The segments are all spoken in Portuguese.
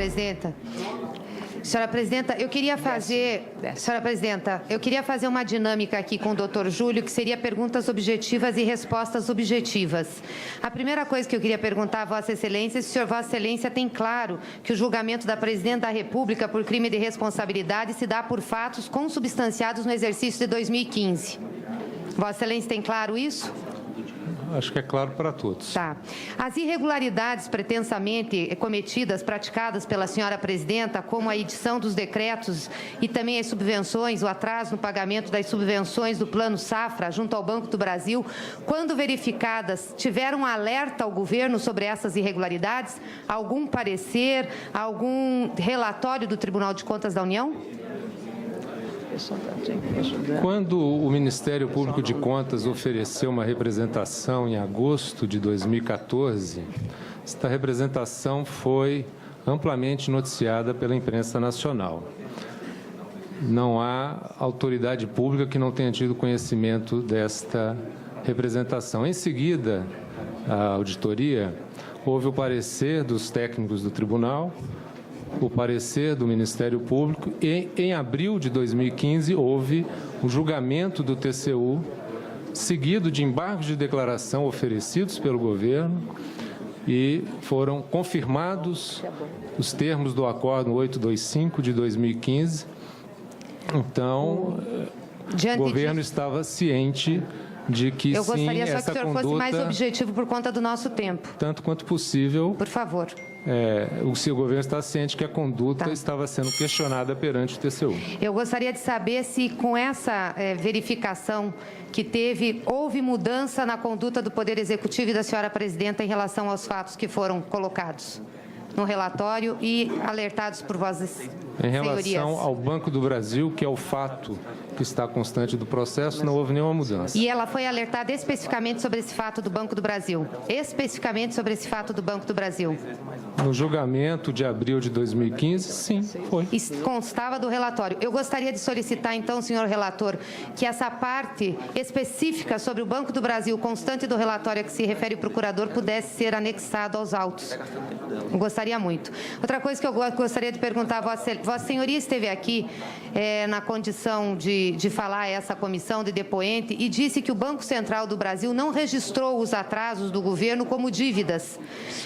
Presidenta. Senhora Presidenta, eu queria fazer... Senhora Presidenta, eu queria fazer uma dinâmica aqui com o doutor Júlio, que seria perguntas objetivas e respostas objetivas. A primeira coisa que eu queria perguntar a Vossa Excelência é se o senhor Vossa Excelência tem claro que o julgamento da Presidente da República por crime de responsabilidade se dá por fatos consubstanciados no exercício de 2015. Vossa Excelência tem claro isso? Acho que é claro para todos. Tá. As irregularidades pretensamente cometidas, praticadas pela senhora Presidenta, como a edição dos decretos e também as subvenções, o atraso no pagamento das subvenções do Plano Safra junto ao Banco do Brasil, quando verificadas, tiveram alerta ao governo sobre essas irregularidades? Algum parecer, algum relatório do Tribunal de Contas da União? Quando o Ministério Público de Contas ofereceu uma representação em agosto de 2014, esta representação foi amplamente noticiada pela imprensa nacional. Não há autoridade pública que não tenha tido conhecimento desta representação. Em seguida, a auditoria, houve o parecer dos técnicos do tribunal, o parecer do Ministério Público e, em abril de 2015, houve o julgamento do TCU, seguido de embargos de declaração oferecidos pelo governo e foram confirmados os termos do Acordo 825 de 2015. Então, o governo estava ciente de que, eu gostaria sim, só que o senhor fosse mais objetivo por conta do nosso tempo. Tanto quanto possível. Por favor. O seu governo está ciente que a conduta estava sendo questionada perante o TCU. Eu gostaria de saber se, com essa verificação que teve, houve mudança na conduta do Poder Executivo e da senhora Presidenta em relação aos fatos que foram colocados no relatório e alertados por vossas senhorias. Em relação ao Banco do Brasil, que é o fato que está constante do processo, não houve nenhuma mudança. E ela foi alertada especificamente sobre esse fato do Banco do Brasil? Especificamente sobre esse fato do Banco do Brasil? No julgamento de abril de 2015, sim, foi. Isso constava do relatório. Eu gostaria de solicitar, então, senhor relator, que essa parte específica sobre o Banco do Brasil, constante do relatório a que se refere o procurador, pudesse ser anexado aos autos. Eu gostaria muito. Outra coisa que eu gostaria de perguntar a Vossa Senhoria esteve aqui na condição de falar a essa comissão de depoente e disse que o Banco Central do Brasil não registrou os atrasos do governo como dívidas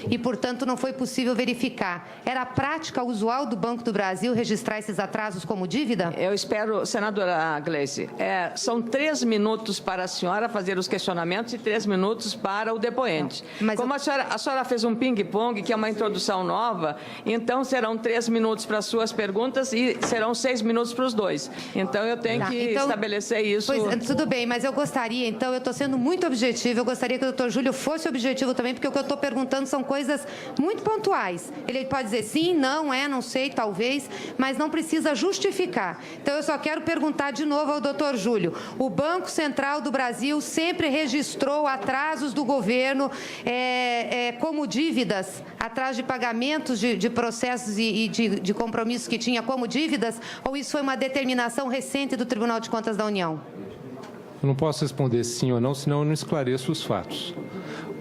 e, portanto, não foi possível verificar. Era a prática usual do Banco do Brasil registrar esses atrasos como dívida? Eu espero, senadora Gleice, são 3 minutos para a senhora fazer os questionamentos e 3 minutos para o depoente. Mas como a senhora fez um ping-pong, que é uma introdução nova, então serão 3 minutos para as suas perguntas e serão 6 minutos para os dois. Então, eu tenho que estabelecer isso. Pois, tudo bem, mas eu gostaria, então, eu estou sendo muito objetiva, eu gostaria que o doutor Júlio fosse objetivo também, porque o que eu estou perguntando são coisas muito pontuais. Ele pode dizer sim, não, não sei, talvez, mas não precisa justificar. Então, eu só quero perguntar de novo ao doutor Júlio. O Banco Central do Brasil sempre registrou atrasos do governo como dívidas, atraso de pagamentos de processos e de compromissos que tinha como dívidas, ou isso foi uma determinação recente do Tribunal de Contas da União? Eu não posso responder sim ou não, senão eu não esclareço os fatos.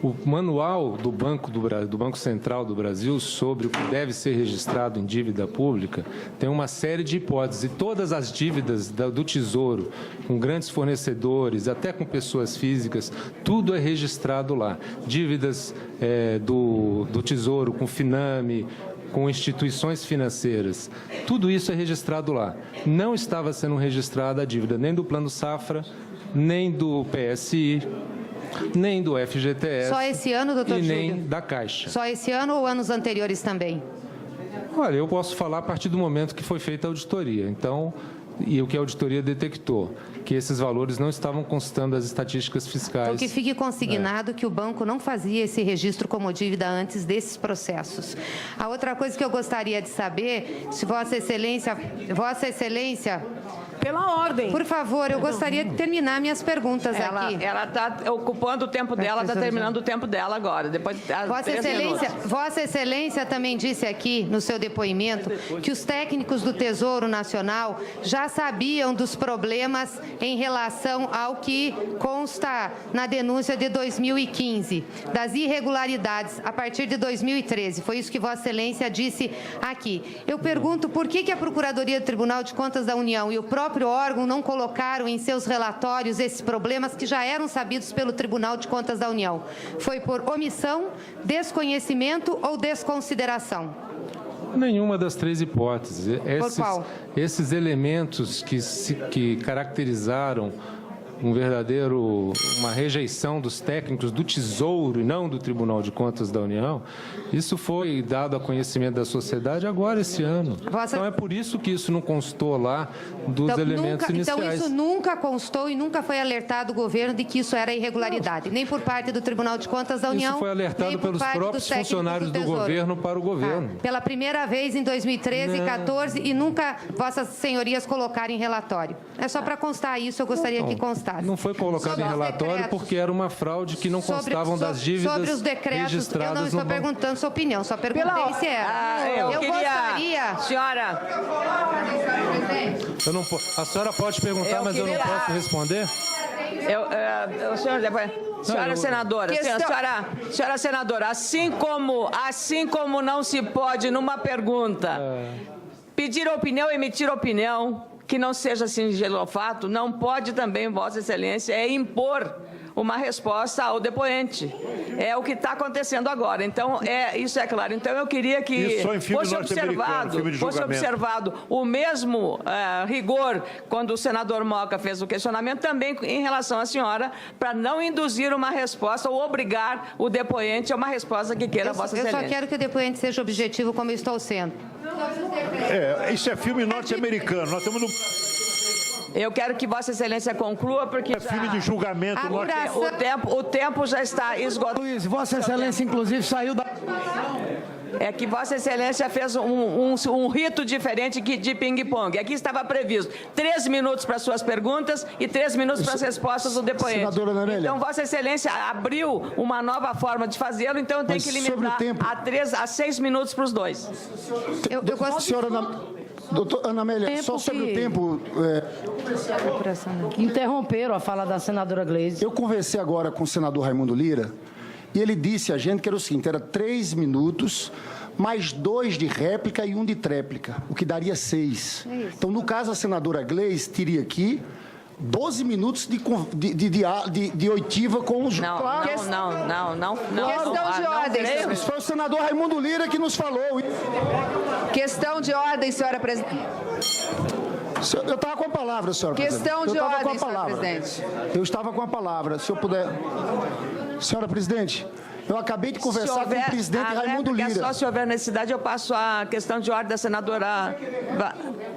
O manual do Banco Central do Brasil sobre o que deve ser registrado em dívida pública tem uma série de hipóteses. E todas as dívidas do Tesouro, com grandes fornecedores, até com pessoas físicas, tudo é registrado lá. Dívidas do Tesouro com Finame, com instituições financeiras, tudo isso é registrado lá. Não estava sendo registrada a dívida nem do Plano Safra, nem do PSI, nem do FGTS. Só esse ano, doutor Júlio? E nem da Caixa. Só esse ano ou anos anteriores também? Olha, eu posso falar a partir do momento que foi feita a auditoria. Então, e o que a auditoria detectou, que esses valores não estavam constando as estatísticas fiscais. Então, que fique consignado que o banco não fazia esse registro como dívida antes desses processos. A outra coisa que eu gostaria de saber, se Vossa Excelência Pela ordem. Por favor, eu gostaria de terminar minhas perguntas aqui. Ela está ocupando o tempo dela, está terminando o tempo dela agora. Depois, Vossa Excelência também disse aqui no seu depoimento que os técnicos do Tesouro Nacional já sabiam dos problemas em relação ao que consta na denúncia de 2015, das irregularidades a partir de 2013. Foi isso que Vossa Excelência disse aqui. Eu pergunto por que a Procuradoria do Tribunal de Contas da União e o próprio órgão não colocaram em seus relatórios esses problemas que já eram sabidos pelo Tribunal de Contas da União. Foi por omissão, desconhecimento ou desconsideração? Nenhuma das três hipóteses. Por qual? Esses elementos que caracterizaram uma rejeição dos técnicos do Tesouro e não do Tribunal de Contas da União, isso foi dado a conhecimento da sociedade agora, esse ano. Então, é por isso que isso não constou lá dos elementos iniciais. Então, isso nunca constou e nunca foi alertado o governo de que isso era irregularidade, nem por parte do Tribunal de Contas da União, isso foi alertado pelos próprios funcionários do governo para o governo. Pela primeira vez em 2013 e 2014 e nunca Vossas Senhorias colocaram em relatório. É só para constar isso, eu gostaria que constasse. Não foi colocado em relatório porque era uma fraude que não constavam das dívidas sobre os decretos, registradas eu não estou perguntando sua opinião, só perguntei se era. Eu queria... gostaria... Senhora... A senhora pode perguntar, mas eu não posso responder? Senhora senadora, senhora senadora, assim como não se pode, numa pergunta, pedir opinião, emitir opinião, que não seja singelofato, não pode também, Vossa Excelência, impor uma resposta ao depoente. É o que está acontecendo agora. Então, isso é claro. Então, eu queria que fosse observado o mesmo rigor quando o senador Moca fez o questionamento, também em relação à senhora, para não induzir uma resposta ou obrigar o depoente a uma resposta que queira Vossa Excelência. Eu só quero que o depoente seja objetivo, como eu estou sendo. Isso é filme norte-americano. Nós estamos no... Eu quero que Vossa Excelência conclua, porque... É filme de julgamento. O tempo já está esgotado. Luiz, Vossa Excelência, inclusive, saiu da... É que Vossa Excelência fez um rito diferente de ping-pong. Aqui estava previsto 3 minutos para suas perguntas e 3 minutos para as respostas do depoente. Senadora Ana Amélia. Então, Vossa Excelência abriu uma nova forma de fazê-lo, então eu tenho que limitar a 6 minutos para os dois. Senhora doutora Ana Amélia, só sobre o tempo... Interromperam a fala da senadora Gleisi. Eu conversei agora com o senador Raimundo Lira e ele disse a gente que era o seguinte, era 3 minutos, mais 2 de réplica e 1 de tréplica, o que daria 6. Então, no caso, a senadora Gleisi teria aqui 12 minutos de oitiva com os... Não. Questão de ordem. Isso foi o senador Raimundo Lira que nos falou. Questão de ordem, senhora presidente. Eu estava com a palavra, senhora presidente. Questão de ordem, senhora presidente. Eu estava com a palavra. Se eu puder... Senhora presidente, eu acabei de conversar com o presidente Raimundo Lira. Só se houver necessidade, eu passo a questão de ordem da senadora...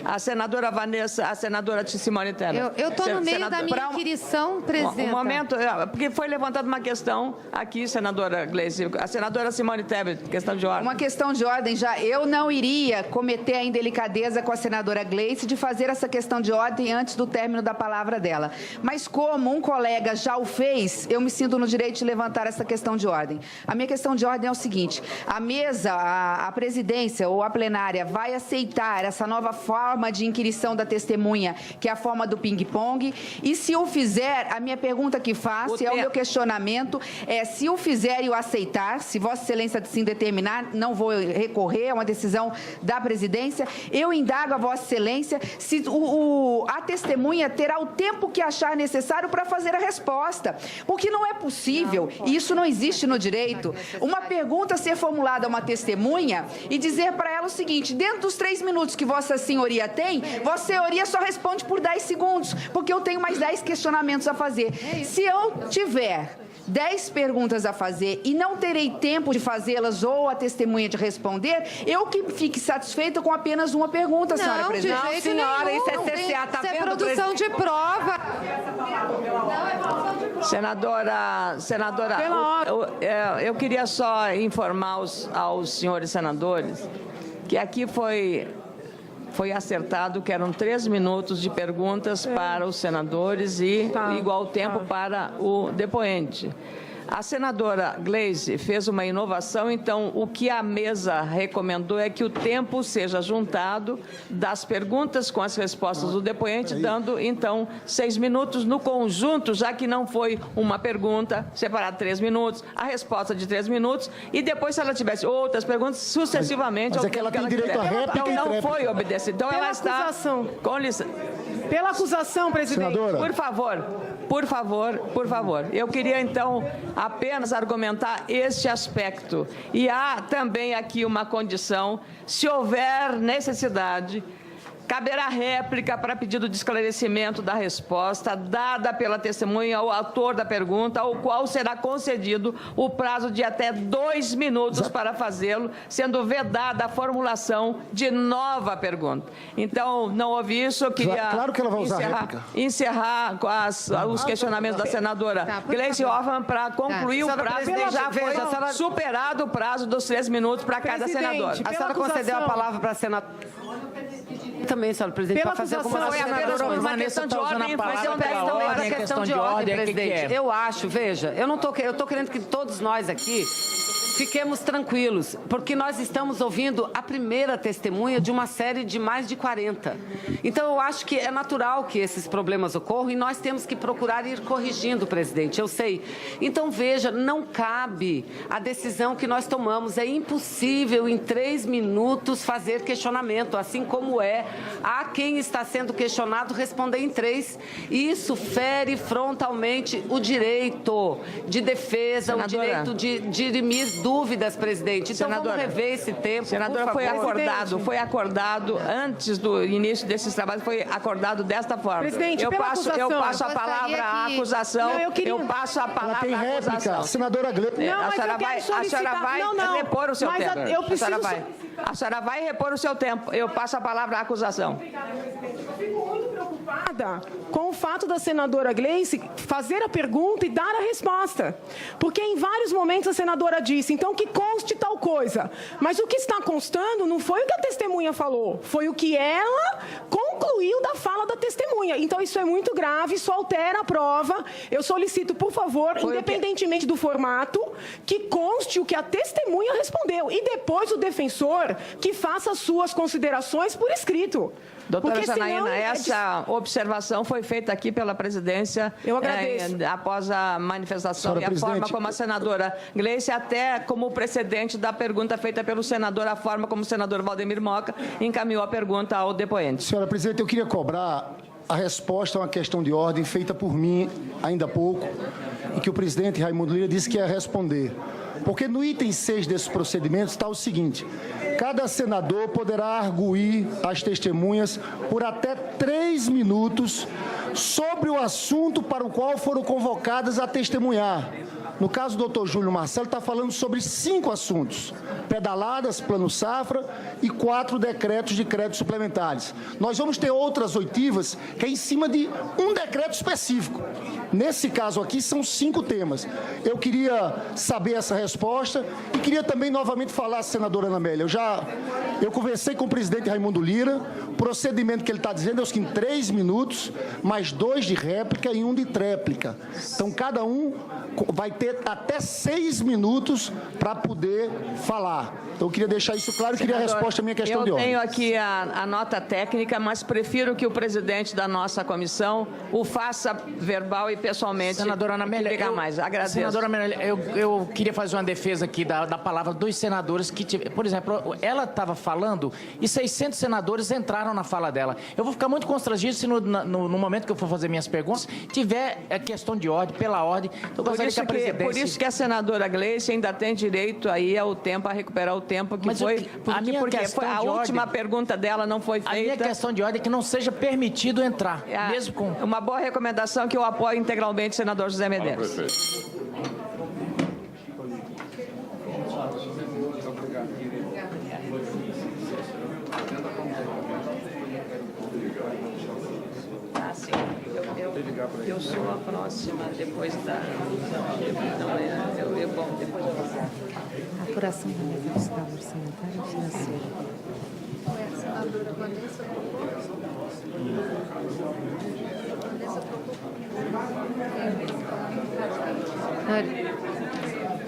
A senadora Vanessa, a senadora Simone Tebet. Eu estou no meio da minha inquirição, presidente. Um momento, porque foi levantada uma questão aqui, senadora Gleisi. A senadora Simone Tebet, questão de ordem. Uma questão de ordem já. Eu não iria cometer a indelicadeza com a senadora Gleisi de fazer essa questão de ordem antes do término da palavra dela. Mas como um colega já o fez, eu me sinto no direito de levantar essa questão de ordem. A minha questão de ordem é o seguinte: a mesa, a presidência ou a plenária vai aceitar essa nova forma de inquirição da testemunha, que é a forma do ping-pong, e se o fizer, a minha pergunta que faço, o meu questionamento é, se o fizer e o aceitar, se Vossa Excelência assim determinar, não vou recorrer, é uma decisão da presidência, eu indago a Vossa Excelência se a testemunha terá o tempo que achar necessário para fazer a resposta, porque não é possível, e isso não existe no direito, uma pergunta ser formulada a uma testemunha e dizer para ela o seguinte: dentro dos 3 minutos que Vossa Senhoria tem, Vossa Senhoria só responde por 10 segundos, porque eu tenho mais 10 questionamentos a fazer. Se eu tiver 10 perguntas a fazer e não terei tempo de fazê-las ou a testemunha de responder, eu que fique satisfeita com apenas uma pergunta, senhora presidente. Não, senhora, isso é CCA, tá vendo? Isso é produção de prova. Senadora, eu queria só informar aos senhores senadores que aqui foi foi acertado que eram 3 minutos de perguntas para os senadores e igual tempo para o depoente. A senadora Gleisi fez uma inovação, então o que a mesa recomendou é que o tempo seja juntado das perguntas com as respostas do depoente, dando então 6 minutos no conjunto, já que não foi uma pergunta, separado 3 minutos, a resposta de 3 minutos, e depois, se ela tivesse outras perguntas, sucessivamente. Mas é que ela tem direito a réplica então e não tréplica. foi obedecido. Então ela está acusação. com licença. Pela acusação, presidente. Senadora. Por favor. Eu queria, então, apenas argumentar este aspecto. E há também aqui uma condição, se houver necessidade, caberá réplica para pedido de esclarecimento da resposta dada pela testemunha ou autor da pergunta, ao qual será concedido o prazo de até 2 minutos para fazê-lo, sendo vedada a formulação de nova pergunta. Então, não houve isso, eu queria Claro que ela vai usar réplica. encerrar com os questionamentos da senadora Gleisi Hoffmann para concluir o prazo, que já foi superado o prazo dos 3 minutos para cada senadora. A senhora concedeu a palavra para a senadora. Também, senhora presidente, para fazer alguma Foi apenas por uma questão de ordem, mas é uma questão de ordem, presidente. Eu acho, veja, eu estou querendo que todos nós aqui fiquemos tranquilos, porque nós estamos ouvindo a primeira testemunha de uma série de mais de 40. Então, eu acho que é natural que esses problemas ocorram e nós temos que procurar ir corrigindo, presidente, eu sei. Então, veja, não cabe a decisão que nós tomamos. É impossível, em 3 minutos, fazer questionamento, assim como a quem está sendo questionado responder em 3. Isso fere frontalmente o direito de defesa, senadora, o direito de dirimir dúvidas, presidente. Então, senadora, vamos rever esse tempo, senadora, foi acordado antes do início desses trabalhos, foi acordado desta forma. Presidente, eu pela passo a palavra à acusação. Não, eu passo a palavra Tem à réplica, acusação. senadora Gleisi. Não, mas A senhora vai repor o seu mas tempo. eu preciso... A senhora vai repor o seu tempo. Eu passo a palavra à acusação. Fico muito preocupada com o fato da senadora Gleisi fazer a pergunta e dar a resposta. Porque em vários momentos a senadora disse, então que conste tal coisa. Mas o que está constando não foi o que a testemunha falou, foi o que ela concluiu da fala da testemunha. Então isso é muito grave, isso altera a prova. Eu solicito, por favor, independentemente do formato, que conste o que a testemunha respondeu. E depois o defensor que faça as suas considerações por escrito. Doutora Janaína, essa observação foi feita aqui pela presidência. Eu agradeço. Após a manifestação Senhora e a presidente, forma como a senadora Gleisi, até como precedente da pergunta feita pelo senador, a forma como o senador Valdemir Moca encaminhou a pergunta ao depoente. Senhora presidente, eu queria cobrar a resposta a uma questão de ordem feita por mim ainda há pouco e que o presidente Raimundo Lira disse que ia responder. Porque no item 6 desses procedimentos está o seguinte: cada senador poderá arguir as testemunhas por até 3 minutos sobre o assunto para o qual foram convocadas a testemunhar. No caso do doutor Júlio Marcelo, está falando sobre 5 assuntos: pedaladas, plano safra e 4 decretos de créditos suplementares. Nós vamos ter outras oitivas que é em cima de um decreto específico. Nesse caso aqui, são 5 temas. Eu queria saber essa resposta e queria também novamente falar, senadora Ana Amélia. Eu conversei com o presidente Raimundo Lira, o procedimento que ele está dizendo é o seguinte: 3 minutos, mais 2 de réplica e 1 de tréplica. Então, cada um vai ter até 6 minutos para poder falar. Então, eu queria deixar isso claro e queria a resposta à minha questão de ordem. Eu tenho aqui a nota técnica, mas prefiro que o presidente da nossa comissão o faça verbal e pessoalmente. Senadora Ana Amélia, mais. Agradeço. Senadora Ana Amélia, eu queria fazer uma defesa aqui da palavra dos senadores que, por exemplo, ela estava falando e 600 senadores entraram na fala dela. Eu vou ficar muito constrangido se no momento que eu for fazer minhas perguntas tiver a questão de ordem, pela ordem. Eu gostaria que a presidência... Por isso que a senadora Gleisi ainda tem direito aí ao tempo, a recuperar o tempo que foi... A última pergunta dela não foi feita. A minha questão de ordem é que não seja permitido entrar, mesmo com... Uma boa recomendação que eu apoio integralmente, senador José Medeiros. Eu sou a próxima, depois da... Depois eu vou... Apuração da mesa fiscal orçamentária e financeira.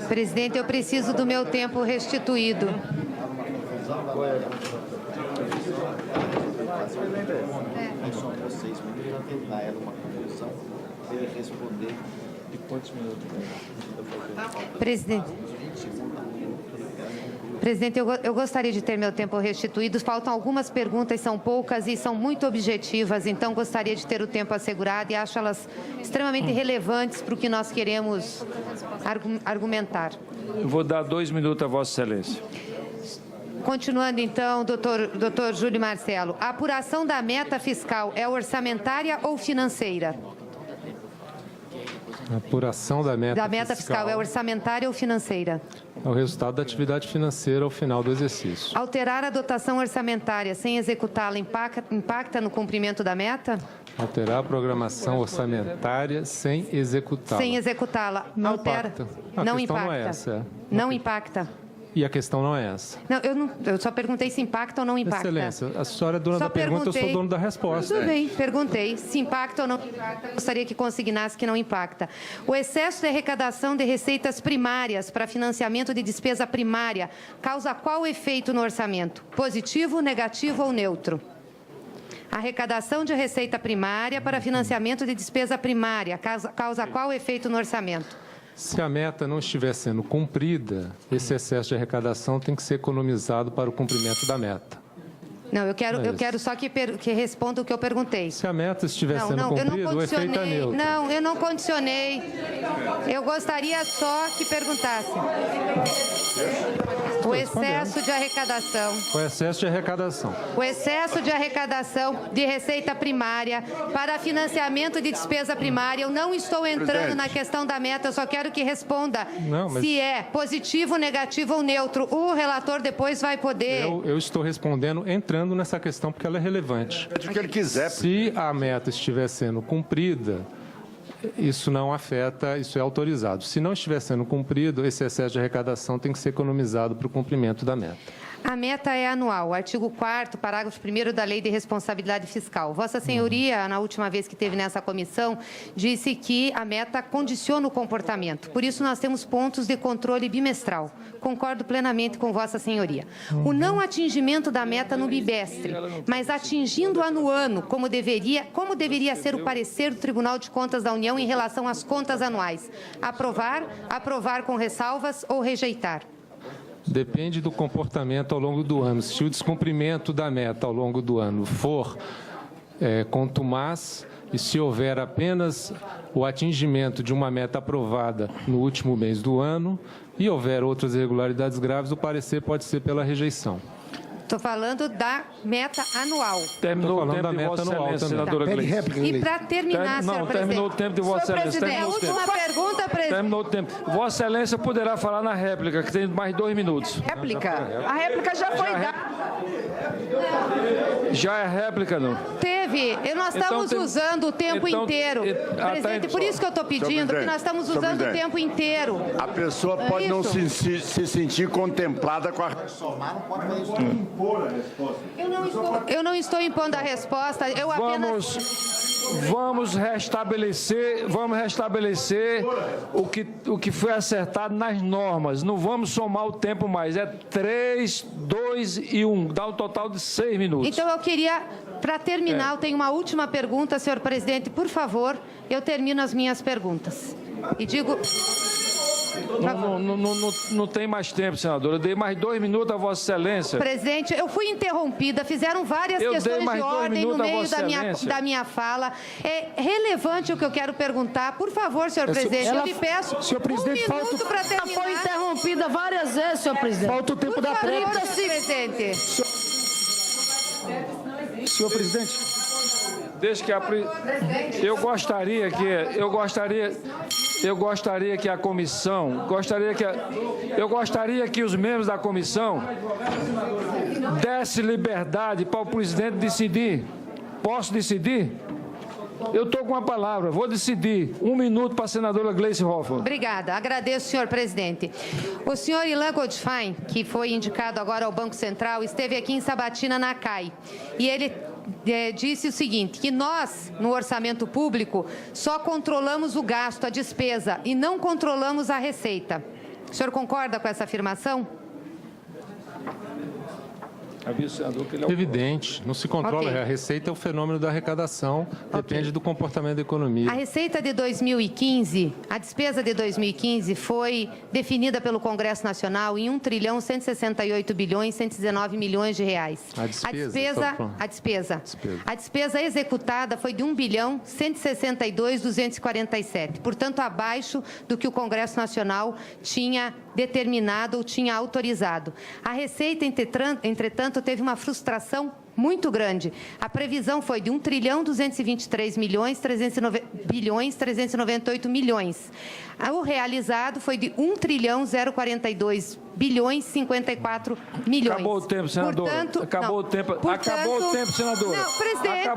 Presidente, eu preciso do meu tempo restituído. Presidente, eu gostaria de ter meu tempo restituído. Faltam algumas perguntas, são poucas e são muito objetivas, então gostaria de ter o tempo assegurado e acho elas extremamente relevantes para o que nós queremos argumentar. Eu vou dar 2 minutos a Vossa Excelência. Continuando, então, doutor Júlio Marcelo. A apuração da meta fiscal é orçamentária ou financeira? A apuração da meta fiscal é orçamentária ou financeira? É o resultado da atividade financeira ao final do exercício. Alterar a dotação orçamentária sem executá-la impacta no cumprimento da meta? Alterar a programação orçamentária sem executá-la. Sem executá-la. Não altera? impacta. Não questão impacta. não é essa. Não impacta. E a questão não é essa. Não, eu só perguntei se impacta ou não impacta. Excelência, a senhora é dona Só da pergunta, eu sou dono da resposta. Tudo bem, perguntei se impacta ou não impacta. Gostaria que consignasse que não impacta. O excesso de arrecadação de receitas primárias para financiamento de despesa primária causa qual efeito no orçamento? Positivo, negativo ou neutro? Arrecadação de receita primária para financiamento de despesa primária causa qual efeito no orçamento? Se a meta não estiver sendo cumprida, esse excesso de arrecadação tem que ser economizado para o cumprimento da meta. Não, eu quero só que responda o que eu perguntei. Se a meta estiver sendo cumprida, o efeito é neutro. Não, eu não condicionei. Eu gostaria só que perguntasse. O excesso de arrecadação. O excesso de arrecadação. O excesso de arrecadação de receita primária para financiamento de despesa primária. Eu não estou entrando na questão da meta, eu só quero que responda se é positivo, negativo ou neutro. O relator depois vai poder... Eu estou respondendo entrando nessa questão porque ela é relevante. O que ele quiser. Se a meta estiver sendo cumprida, isso não afeta, isso é autorizado. Se não estiver sendo cumprido, esse excesso de arrecadação tem que ser economizado para o cumprimento da meta. A meta é anual. Artigo 4º, parágrafo 1º da Lei de Responsabilidade Fiscal. Vossa Senhoria, na última vez que esteve nessa comissão, disse que a meta condiciona o comportamento. Por isso, nós temos pontos de controle bimestral. Concordo plenamente com Vossa Senhoria. O não atingimento da meta no bimestre, mas atingindo-a no ano, como deveria ser o parecer do Tribunal de Contas da União em relação às contas anuais? Aprovar, aprovar com ressalvas ou rejeitar? Depende do comportamento ao longo do ano. Se o descumprimento da meta ao longo do ano for contumaz e se houver apenas o atingimento de uma meta aprovada no último mês do ano e houver outras irregularidades graves, o parecer pode ser pela rejeição. Estou falando da meta anual. Terminou o tempo de Vossa Excelência, senadora Gleice. E para terminar, senhor presidente... terminou o tempo de Vossa Excelência. É a última pergunta, presidente. Terminou o tempo. Vossa Excelência poderá falar na réplica, que tem mais 2 minutos. Réplica? A réplica já foi dada. Já é réplica, não? Teve. Nós estamos usando o tempo inteiro. Presidente, por isso que eu estou pedindo, que nós estamos usando o tempo inteiro. A pessoa pode não se sentir contemplada com a... Eu não estou impondo a resposta, eu apenas... Vamos restabelecer o que foi acertado nas normas. Não vamos somar o tempo mais. É 3, 2 e 1. Dá um total de 6 minutos. Então, eu queria, para terminar, eu tenho uma última pergunta, senhor presidente. Por favor, eu termino as minhas perguntas. E digo... Não tem mais tempo, senadora. Eu dei mais 2 minutos a Vossa Excelência. Presidente, eu fui interrompida, fizeram várias questões de ordem no meio da minha fala. É relevante o que eu quero perguntar. Por favor, senhor presidente, eu lhe peço senhor presidente, 1 minuto para terminar. Ela foi interrompida várias vezes, senhor presidente. Falta o tempo da pergunta. Por favor, presidente. Senhor presidente. Desde que eu gostaria que a comissão, eu gostaria que os membros da comissão dessem liberdade para o presidente decidir. Posso decidir? Eu estou com a palavra, vou decidir. 1 minuto para a senadora Gleice Hoffmann. Obrigada. Agradeço, senhor presidente. O senhor Ilan Goldfein, que foi indicado agora ao Banco Central, esteve aqui em Sabatina, na CAI. E ele disse o seguinte, que nós, no orçamento público, só controlamos o gasto, a despesa, e não controlamos a receita. O senhor concorda com essa afirmação? Evidente, não se controla. A receita é o fenômeno da arrecadação, depende do comportamento da economia. A receita de 2015, a despesa de 2015 foi definida pelo Congresso Nacional em 1.168.119 bilhões de reais. A despesa executada foi de 1.162.247, portanto, abaixo do que o Congresso Nacional tinha determinado ou tinha autorizado. A receita, entretanto, teve uma frustração muito grande. A previsão foi de 1.223.398 milhões. O realizado foi de 1.042.054 milhões. Acabou o tempo, senadora. Portanto, acabou o tempo, senadora. Não, presidente.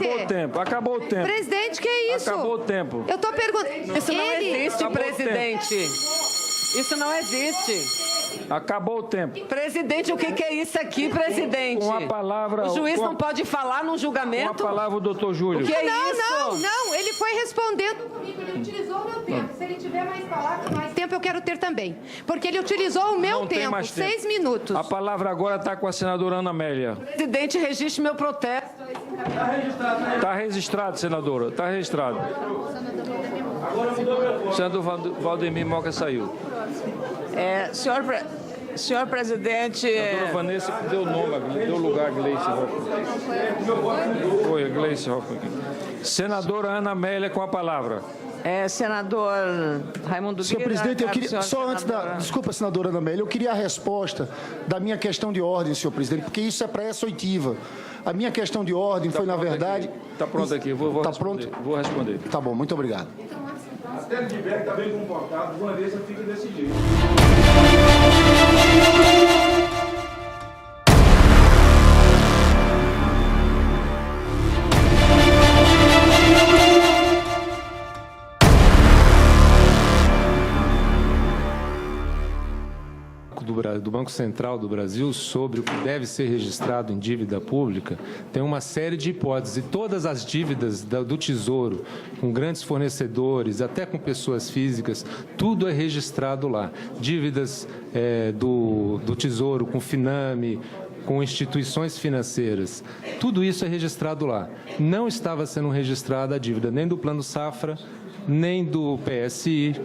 Acabou o tempo. Presidente, que é isso? Acabou o tempo. Eu estou perguntando. Isso não existe, presidente. Isso não existe. Acabou o tempo. Presidente, o que é isso aqui, presidente? Com a palavra... O juiz não pode falar num julgamento? Com a palavra, o doutor Júlio. O que é isso? Não, ele foi respondendo. Ele utilizou o meu tempo. Se ele tiver mais palavras, mais tempo, eu quero ter também. Porque ele utilizou o meu tempo, 6 minutos. A palavra agora está com a senadora Ana Amélia. Presidente, registre meu protesto. Está registrado, senadora. Está registrado. O senador Valdemir Moca saiu. Senhor presidente... A doutora Vanessa deu nome, deu lugar a Gleice Hoffmann. Foi a Gleice Hoffmann. Senadora Ana Amélia com a palavra. Senador Raimundo Lira... Senhor presidente, eu queria, só antes da... Desculpa, senadora Ana Amélia, eu queria a resposta da minha questão de ordem, senhor presidente, porque isso é para essa oitiva. A minha questão de ordem foi, na verdade... Está pronto aqui, vou responder. Vou responder. Tá bom, muito obrigado. Até ele tiver que está bem comportado, uma vez fica desse jeito. Do Banco Central do Brasil sobre o que deve ser registrado em dívida pública, tem uma série de hipóteses. E todas as dívidas do Tesouro, com grandes fornecedores, até com pessoas físicas, tudo é registrado lá. Dívidas do Tesouro com Finame, com instituições financeiras, tudo isso é registrado lá. Não estava sendo registrada a dívida nem do Plano Safra, nem do PSI,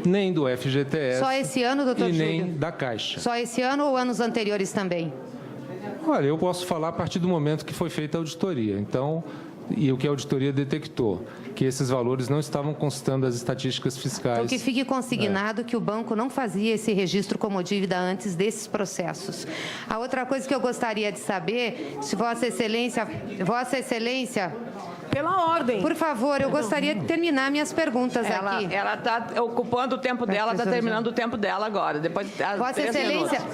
nem do FGTS. Só esse ano, doutor Júlio? E nem da Caixa. Só esse ano ou anos anteriores também? Olha, eu posso falar a partir do momento que foi feita a auditoria. Então, e o que a auditoria detectou? Que esses valores não estavam constando as estatísticas fiscais. Então, que fique consignado que o banco não fazia esse registro como dívida antes desses processos. A outra coisa que eu gostaria de saber, se Vossa Excelência... Pela ordem. Por favor, eu gostaria de terminar minhas perguntas aqui. Ela está ocupando o tempo dela, está terminando o tempo dela agora. Depois,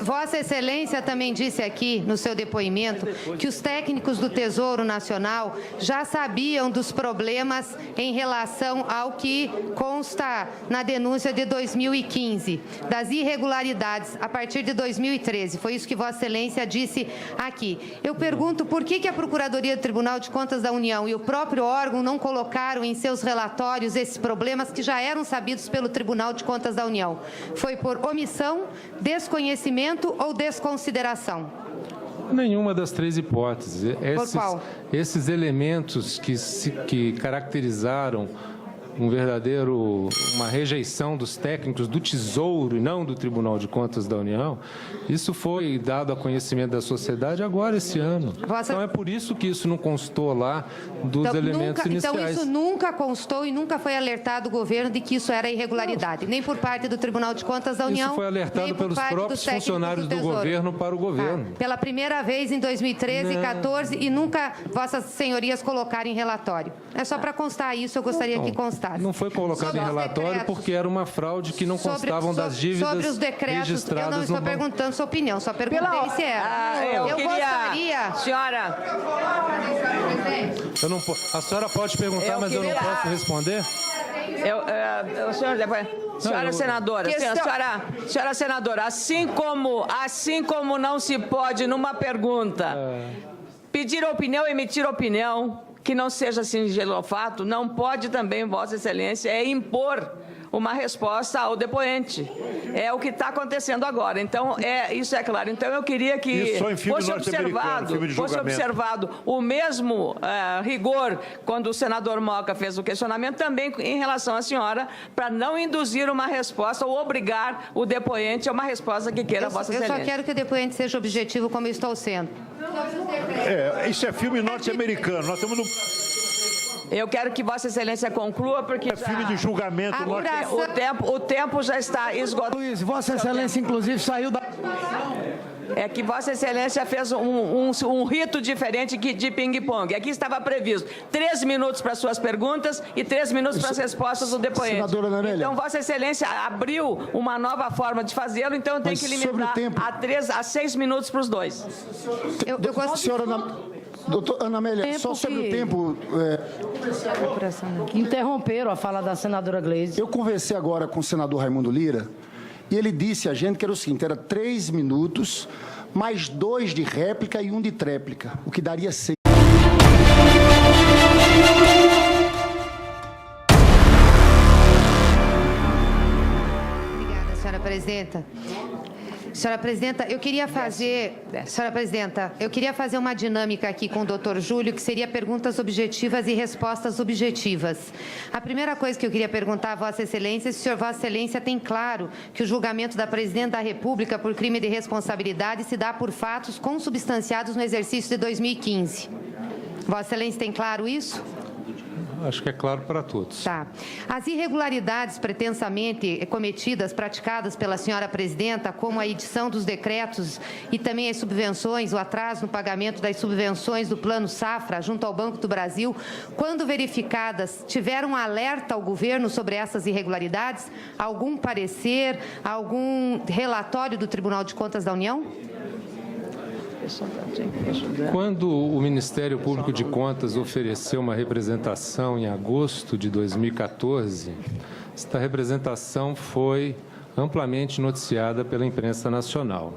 Vossa Excelência também disse aqui, no seu depoimento, que os técnicos do Tesouro Nacional já sabiam dos problemas em relação ao que consta na denúncia de 2015, das irregularidades a partir de 2013. Foi isso que Vossa Excelência disse aqui. Eu pergunto por que a Procuradoria do Tribunal de Contas da União e o próprio órgão não colocaram em seus relatórios esses problemas que já eram sabidos pelo Tribunal de Contas da União. Foi por omissão, desconhecimento ou desconsideração? Nenhuma das três hipóteses. Por qual? Esses elementos que caracterizaram uma rejeição dos técnicos do Tesouro e não do Tribunal de Contas da União, isso foi dado a conhecimento da sociedade agora, esse ano. Então, é por isso que isso não constou lá dos elementos iniciais. Então, isso nunca constou e nunca foi alertado o governo de que isso era irregularidade, nem por parte do Tribunal de Contas da União, isso foi alertado pelos próprios funcionários do governo para o governo. Pela primeira vez em 2013 e 2014 e nunca Vossas Senhorias colocaram em relatório. É só para constar isso, eu gostaria que constasse. Não foi colocado em relatório porque era uma fraude que não constavam das dívidas sobre os decretos, registradas. Eu não estou perguntando sua opinião, só perguntei se era. Eu gostaria... Senhora... Eu não, a senhora pode perguntar, mas eu não posso responder? Senhora senadora, senhora senadora, assim como não se pode, numa pergunta, pedir opinião, emitir opinião, que não seja singelo ao fato, não pode também, Vossa Excelência, impor uma resposta ao depoente. É o que está acontecendo agora. Então, isso é claro. Então, eu queria que fosse observado o mesmo rigor quando o senador Moca fez o questionamento, também em relação à senhora, para não induzir uma resposta ou obrigar o depoente a uma resposta que queira Vossa Excelência. Eu só quero que o depoente seja objetivo, como eu estou sendo. Isso é filme norte-americano. Nós estamos no... Eu quero que Vossa Excelência conclua, porque é filme de julgamento. O tempo já está esgotado. Luiz, Vossa Excelência, inclusive, saiu da... É que Vossa Excelência fez um rito diferente de ping-pong. Aqui estava previsto 3 minutos para suas perguntas e 3 minutos para as respostas do depoente. Senadora Ana Amélia. Então, Vossa Excelência abriu uma nova forma de fazê-lo, então tem que limitar a 6 minutos para os dois. Senhora doutora Ana Amélia, só sobre o tempo... Interromperam a fala da senadora Gleisi. Eu conversei agora com o senador Raimundo Lira e ele disse a gente que era o seguinte, era 3 minutos, mais 2 de réplica e 1 de tréplica, o que daria 6. Obrigada, senhora presidenta. Senhora presidenta, eu queria fazer uma dinâmica aqui com o doutor Júlio, que seria perguntas objetivas e respostas objetivas. A primeira coisa que eu queria perguntar a Vossa Excelência é se o senhor Vossa Excelência tem claro que o julgamento da Presidenta da República por crime de responsabilidade se dá por fatos consubstanciados no exercício de 2015. Vossa Excelência tem claro isso? Acho que é claro para todos. Tá. As irregularidades pretensamente cometidas, praticadas pela senhora presidenta, como a edição dos decretos e também as subvenções, o atraso no pagamento das subvenções do Plano Safra junto ao Banco do Brasil, quando verificadas, tiveram alerta ao governo sobre essas irregularidades? Algum parecer, algum relatório do Tribunal de Contas da União? Quando o Ministério Público de Contas ofereceu uma representação em agosto de 2014, esta representação foi amplamente noticiada pela imprensa nacional.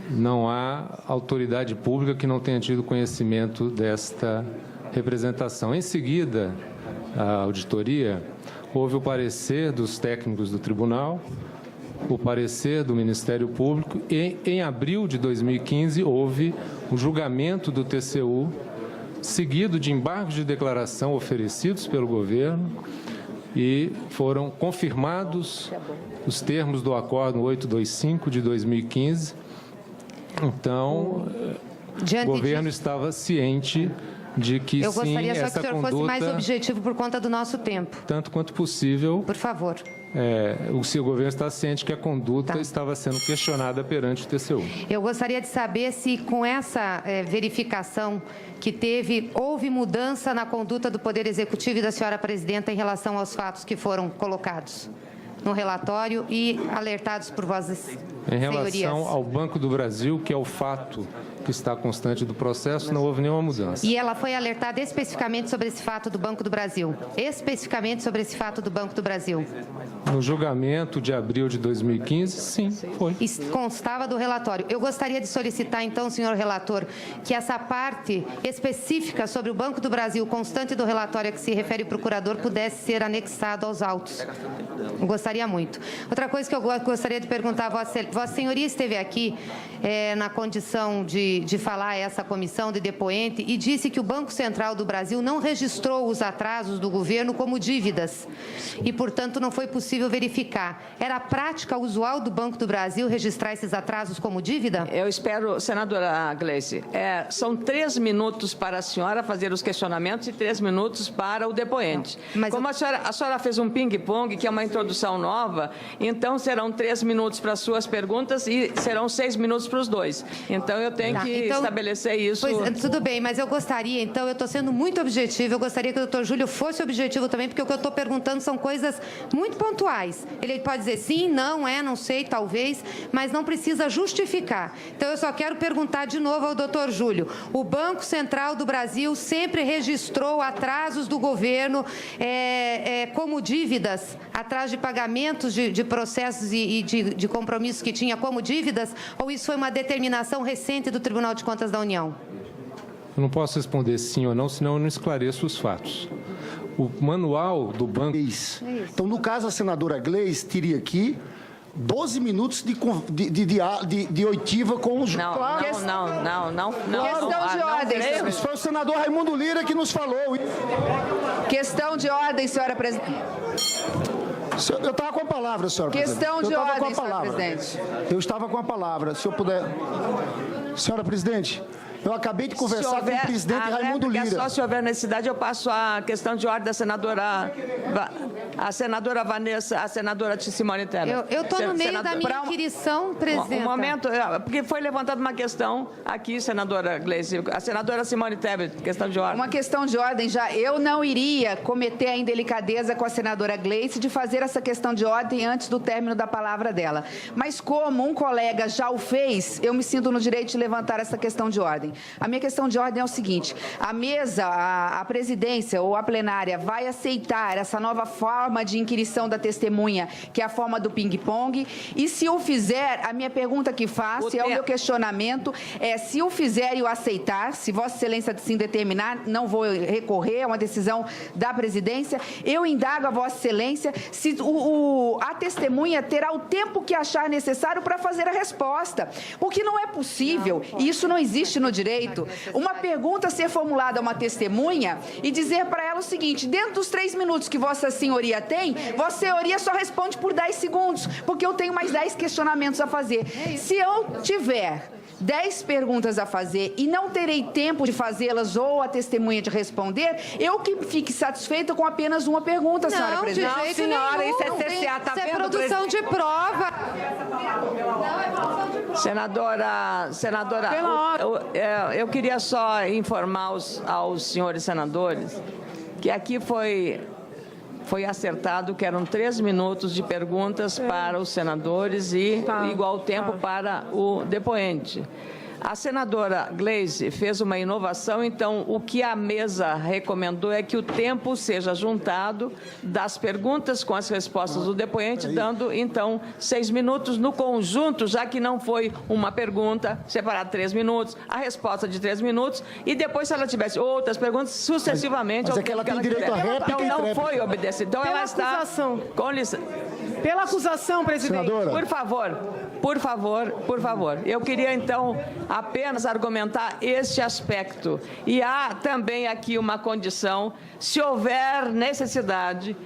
Não há autoridade pública que não tenha tido conhecimento desta representação. Em seguida, a auditoria, houve o parecer dos técnicos do tribunal, o parecer do Ministério Público e, em abril de 2015, houve o julgamento do TCU, seguido de embargos de declaração oferecidos pelo governo e foram confirmados os termos do Acordo 825 de 2015. Então, o governo estava ciente de que, sim, essa conduta... Eu gostaria só que o senhor fosse mais objetivo por conta do nosso tempo. Tanto quanto possível. Por favor. O seu governo está ciente que a conduta estava sendo questionada perante o TCU. Eu gostaria de saber se, com essa verificação que teve, houve mudança na conduta do Poder Executivo e da senhora presidenta em relação aos fatos que foram colocados no relatório e alertados por vossas senhorias. Em relação ao Banco do Brasil, que é o fato que está constante do processo, não houve nenhuma mudança. E ela foi alertada especificamente sobre esse fato do Banco do Brasil? Especificamente sobre esse fato do Banco do Brasil? No julgamento de abril de 2015, sim, foi. Constava do relatório. Eu gostaria de solicitar, então, senhor relator, que essa parte específica sobre o Banco do Brasil, constante do relatório a que se refere o procurador, pudesse ser anexado aos autos. Eu gostaria muito. Outra coisa que eu gostaria de perguntar, Vossa Senhoria esteve aqui na condição de falar a essa comissão de depoente e disse que o Banco Central do Brasil não registrou os atrasos do governo como dívidas e, portanto, não foi possível verificar. Era a prática usual do Banco do Brasil registrar esses atrasos como dívida? Eu espero, senadora Gleisi, são 3 minutos para a senhora fazer os questionamentos e 3 minutos para o depoente. Como a senhora fez um ping-pong, que é uma introdução nova, então serão 3 minutos para as suas perguntas perguntas e serão 6 minutos para os dois. Então, eu tenho que estabelecer isso. Pois, tudo bem, mas eu gostaria, então, eu estou sendo muito objetiva, eu gostaria que o doutor Júlio fosse objetivo também, porque o que eu estou perguntando são coisas muito pontuais. Ele pode dizer sim, não, não sei, talvez, mas não precisa justificar. Então, eu só quero perguntar de novo ao doutor Júlio. O Banco Central do Brasil sempre registrou atrasos do governo como dívidas, atraso de pagamentos de processos e de compromissos que tinha como dívidas, ou isso foi uma determinação recente do Tribunal de Contas da União? Eu não posso responder sim ou não, senão eu não esclareço os fatos. O manual do banco... Então, no caso, a senadora Gleice teria aqui 12 minutos de oitiva com o Não. Questão de ordem. Isso foi o senador Raimundo Lira que nos falou. Questão de ordem, senhora presidente. Eu estava com a palavra, senhora presidente. Questão de ordem, senhora presidente. Eu estava com a palavra. Se eu puder... Senhora presidente... Eu acabei de conversar com o presidente Raimundo Lira. Só se houver necessidade, eu passo a questão de ordem da senadora Vanessa, a senadora Simone Tebet. Eu estou no meio da minha inquirição, presidente. Um momento, porque foi levantada uma questão aqui, senadora Gleice, a senadora Simone Tebet, questão de ordem. Uma questão de ordem já. Eu não iria cometer a indelicadeza com a senadora Gleice de fazer essa questão de ordem antes do término da palavra dela. Mas como um colega já o fez, eu me sinto no direito de levantar essa questão de ordem. A minha questão de ordem é o seguinte: a mesa, a presidência ou a plenária vai aceitar essa nova forma de inquirição da testemunha, que é a forma do ping-pong? E se o fizer, a minha pergunta que faço, o meu questionamento é: se o fizer e o aceitar, se Vossa Excelência assim determinar, não vou recorrer, é uma decisão da presidência, eu indago a Vossa Excelência se a testemunha terá o tempo que achar necessário para fazer a resposta. Porque não é possível, e isso não existe no direito, uma pergunta ser formulada a uma testemunha e dizer para ela o seguinte: dentro dos 3 minutos que Vossa Senhoria tem, Vossa Senhoria só responde por 10 segundos, porque eu tenho mais 10 questionamentos a fazer. Se eu tiver 10 perguntas a fazer e não terei tempo de fazê-las ou a testemunha de responder, eu que fique satisfeita com apenas uma pergunta, senhora presidente. Não, senhora, isso é CCA, tá vendo? Isso é produção de prova. Senadora, eu queria só informar aos senhores senadores que aqui foi acertado que eram 3 minutos de perguntas para os senadores e igual tempo para o depoente. A senadora Gleice fez uma inovação, então o que a mesa recomendou é que o tempo seja juntado das perguntas com as respostas do depoente, dando então 6 minutos no conjunto, já que não foi uma pergunta, separado 3 minutos, a resposta de 3 minutos, e depois, se ela tivesse outras perguntas, sucessivamente. Mas é que ela tem direito à réplica e não foi obedecida. Então ela está com licença. Pela acusação, presidente. Senadora. Por favor. Eu queria, então, apenas argumentar este aspecto. E há também aqui uma condição: se houver necessidade,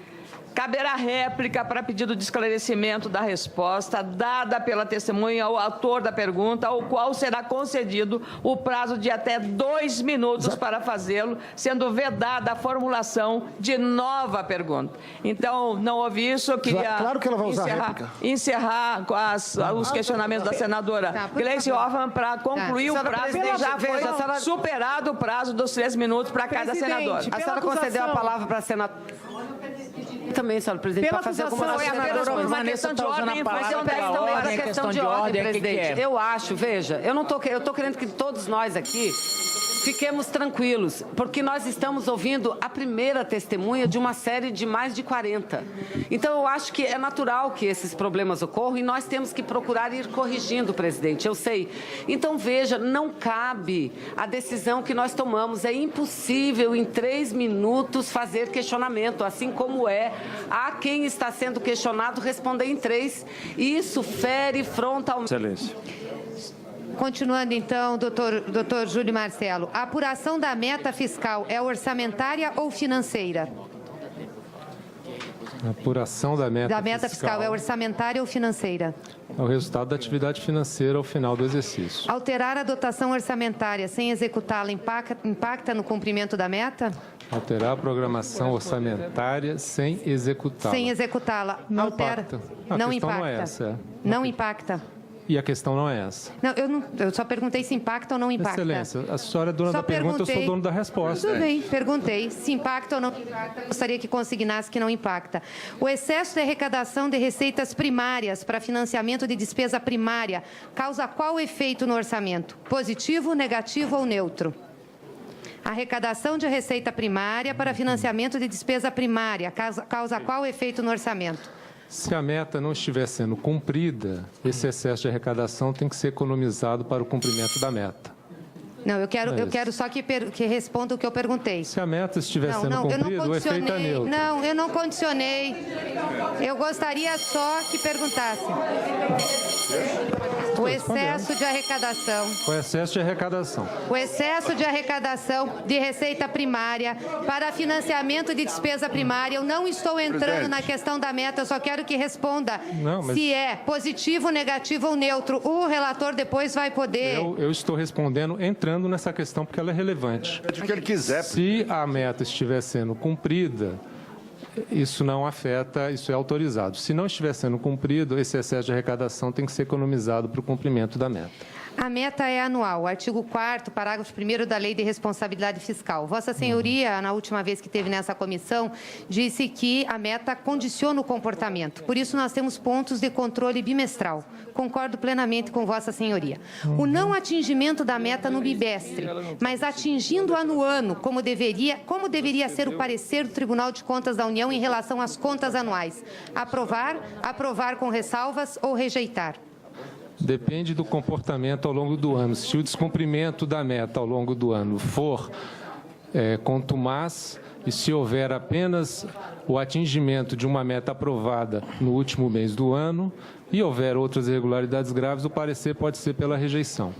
caberá réplica para pedido de esclarecimento da resposta dada pela testemunha ao autor da pergunta, ao qual será concedido o prazo de até 2 minutos para fazê-lo, sendo vedada a formulação de nova pergunta. Então, não houve isso, eu queria claro que ela vai usar réplica. encerrar com os questionamentos da senadora Gleice Hoffmann para concluir o prazo, que já foi superado o prazo dos 3 minutos para cada senador. A senhora concedeu a palavra para a senadora. Também, senhora presidente, para fazer alguma uma questão de ordem, a questão de ordem, presidente. Eu acho, veja, eu estou querendo que todos nós aqui fiquemos tranquilos, porque nós estamos ouvindo a primeira testemunha de uma série de mais de 40. Então, eu acho que é natural que esses problemas ocorram e nós temos que procurar ir corrigindo, presidente, eu sei. Então, veja, não cabe a decisão que nós tomamos. É impossível, em 3 minutos, fazer questionamento, assim como a quem está sendo questionado responder em 3. Isso fere frontalmente. Excelência. Continuando, então, doutor Júlio Marcelo, a apuração da meta fiscal é orçamentária ou financeira? A apuração da meta fiscal é orçamentária ou financeira? É o resultado da atividade financeira ao final do exercício. Alterar a dotação orçamentária sem executá-la impacta no cumprimento da meta? Alterar a programação orçamentária sem executá-la. Sem executá-la. Não altera. impacta. Não questão impacta. não é essa. Não impacta. E a questão não é essa. Não, eu só perguntei se impacta ou não impacta. Excelência, a senhora é dona da pergunta, eu sou dono da resposta. Tudo bem, perguntei se impacta ou não impacta. Gostaria que consignasse que não impacta. O excesso de arrecadação de receitas primárias para financiamento de despesa primária causa qual efeito no orçamento? Positivo, negativo ou neutro? Arrecadação de receita primária para financiamento de despesa primária causa qual efeito no orçamento? Se a meta não estiver sendo cumprida, esse excesso de arrecadação tem que ser economizado para o cumprimento da meta. Não, eu quero só que responda o que eu perguntei. Se a meta estiver sendo cumprida, o efeito é neutro. Não, eu não condicionei. Eu gostaria só que perguntasse. O excesso de arrecadação. O excesso de arrecadação. O excesso de arrecadação de receita primária para financiamento de despesa primária. Eu não estou entrando na questão da meta, eu só quero que responda se é positivo, negativo ou neutro. O relator depois vai poder... Eu estou respondendo entrando nessa questão porque ela é relevante. É o que ele quiser. Se a meta estiver sendo cumprida, isso não afeta, isso é autorizado. Se não estiver sendo cumprido, esse excesso de arrecadação tem que ser economizado para o cumprimento da meta. A meta é anual. O artigo 4º, parágrafo 1º da Lei de Responsabilidade Fiscal. Vossa Senhoria, na última vez que esteve nessa comissão, disse que a meta condiciona o comportamento. Por isso, nós temos pontos de controle bimestral. Concordo plenamente com Vossa Senhoria. O não atingimento da meta no bimestre, mas atingindo-a no ano, como deveria ser o parecer do Tribunal de Contas da União em relação às contas anuais? Aprovar, aprovar com ressalvas ou rejeitar? Depende do comportamento ao longo do ano. Se o descumprimento da meta ao longo do ano for contumaz e se houver apenas o atingimento de uma meta aprovada no último mês do ano e houver outras irregularidades graves, o parecer pode ser pela rejeição.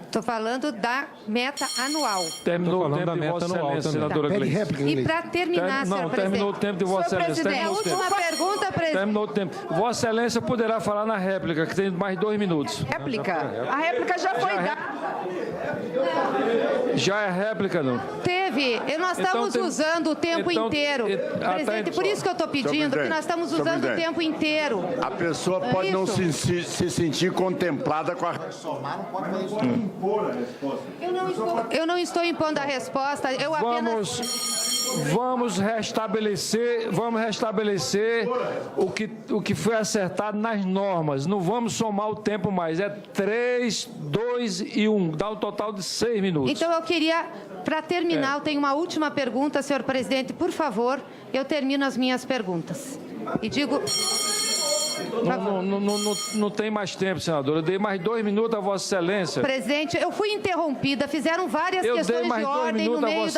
Estou falando da meta anual. Terminou o tempo de Vossa Excelência, senadora Gleice. E para terminar, senhor presidente... Terminou o tempo de Vossa Excelência. É a última pergunta, presidente. Terminou o tempo. Vossa Excelência poderá falar na réplica, que tem mais 2 minutos. Réplica? A réplica já foi dada. Já é réplica, não? Teve. Nós estamos usando o tempo inteiro. Presidente, por isso que eu estou pedindo, que nós estamos usando o tempo inteiro. A pessoa pode não se sentir contemplada com a... Eu não estou impondo a resposta, eu apenas... Vamos restabelecer o que foi acertado nas normas. Não vamos somar o tempo mais. É 3, 2 e 1. Dá um total de 6 minutos. Então, eu queria, para terminar, eu tenho uma última pergunta, senhor presidente. Por favor, eu termino as minhas perguntas. E digo... Não tem mais tempo, senador. Eu dei mais 2 minutos a Vossa Excelência. Presidente, eu fui interrompida, fizeram várias questões de ordem no meio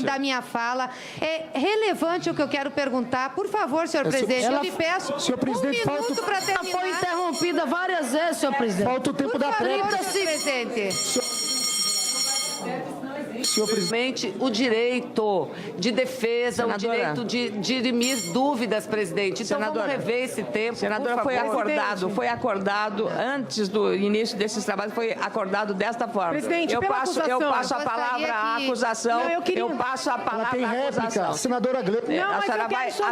da minha fala. É relevante o que eu quero perguntar. Por favor, senhor presidente, eu lhe peço minuto para terminar. Foi interrompida várias vezes, senhor presidente. Falta o tempo da pergunta, presidente. Simplesmente o direito de defesa, o direito de dirimir dúvidas, presidente. Então, vamos rever esse tempo, Senadora, foi acordado, antes do início desses trabalhos, foi acordado desta forma. Presidente, eu passo a palavra à acusação. Eu passo a palavra à acusação. Senadora Gleice. A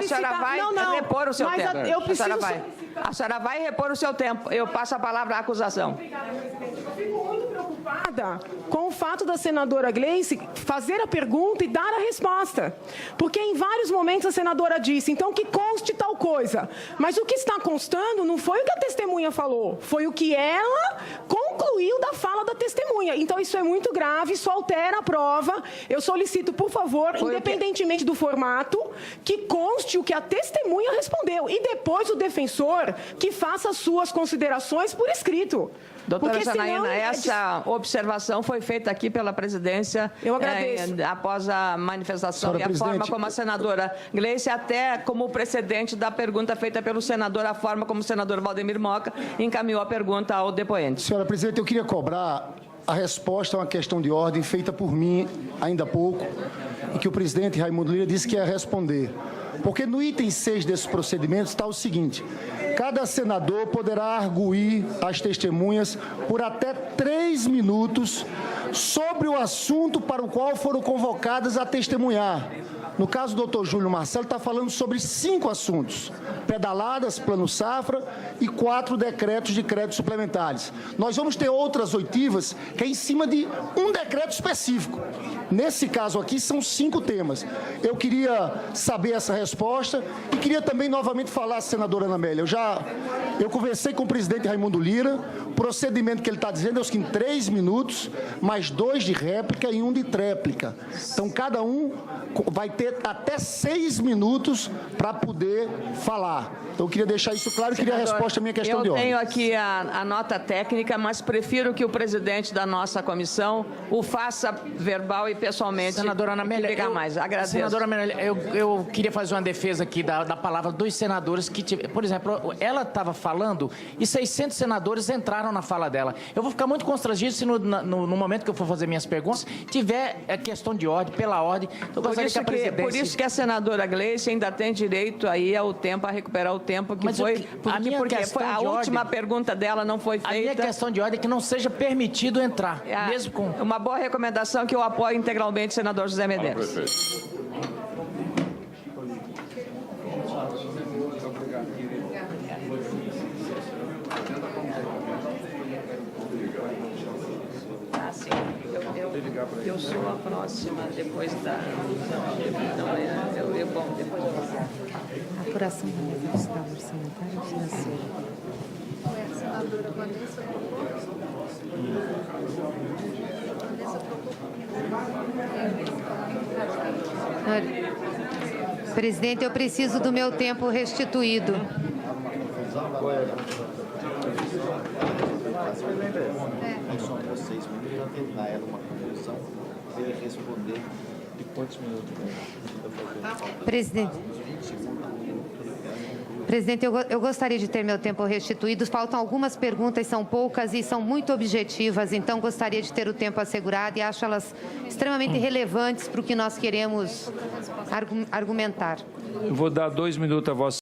senhora vai repor o seu tempo. A senhora vai repor o seu tempo. Eu passo a palavra à acusação. Eu fico muito preocupada com o fato da senadora Gleice fazer a pergunta e dar a resposta. Porque em vários momentos a senadora disse, então que conste tal coisa. Mas o que está constando não foi o que a testemunha falou, foi o que ela concluiu da fala da testemunha. Então isso é muito grave, isso altera a prova. Eu solicito, por favor, independentemente do formato, que conste o que a testemunha respondeu. E depois o defensor que faça suas considerações por escrito. Doutora Janaína, essa observação foi feita aqui pela presidência. Eu agradeço. Após a manifestação e a forma como a senadora Gleice, até como precedente da pergunta feita pelo senador, a forma como o senador Valdemir Moca encaminhou a pergunta ao depoente. Senhora presidente, eu queria cobrar a resposta a uma questão de ordem feita por mim ainda há pouco e que o presidente Raimundo Lira disse que ia responder. Porque no item 6 desses procedimentos está o seguinte: cada senador poderá arguir as testemunhas por até 3 minutos sobre o assunto para o qual foram convocadas a testemunhar. No caso do doutor Júlio Marcelo, está falando sobre 5 assuntos: pedaladas, plano safra e 4 decretos de créditos suplementares. Nós vamos ter outras oitivas que é em cima de um decreto específico. Nesse caso aqui, são 5 temas. Eu queria saber essa resposta e queria também novamente falar, senadora Ana Amélia, eu conversei com o presidente Raimundo Lira, o procedimento que ele está dizendo é o seguinte: 3 minutos, mais 2 de réplica e 1 de tréplica. Então, cada um vai ter até 6 minutos para poder falar. Então, eu queria deixar isso claro e queria a resposta à minha questão de ordem. Eu tenho aqui a nota técnica, mas prefiro que o presidente da nossa comissão o faça verbal e pessoalmente. Senadora Ana Amélia, agradeço. Senadora Ana Amélia, eu queria fazer uma defesa aqui da palavra dos senadores que, por exemplo, ela estava falando e 600 senadores entraram na fala dela. Eu vou ficar muito constrangido se no momento que eu for fazer minhas perguntas tiver questão de ordem, pela ordem. Eu gostaria que a presidência... Por isso que a senadora Gleice ainda tem direito aí ao tempo, a recuperar o tempo que foi... Porque a última pergunta dela não foi feita. A minha questão de ordem é que não seja permitido entrar, mesmo com... Uma boa recomendação que eu apoio integralmente, senador José Medeiros. Sim. Eu sou a próxima, depois da... Bom, depois eu vou... Apuração do Estado orçamentário e financeiro. Senadora Vanessa Presidente, eu preciso do meu tempo restituído. Presidente, eu gostaria de ter meu tempo restituído. Faltam algumas perguntas, são poucas e são muito objetivas, então gostaria de ter o tempo assegurado e acho elas extremamente relevantes para o que nós queremos argumentar. Eu vou dar 2 minutos a Vossa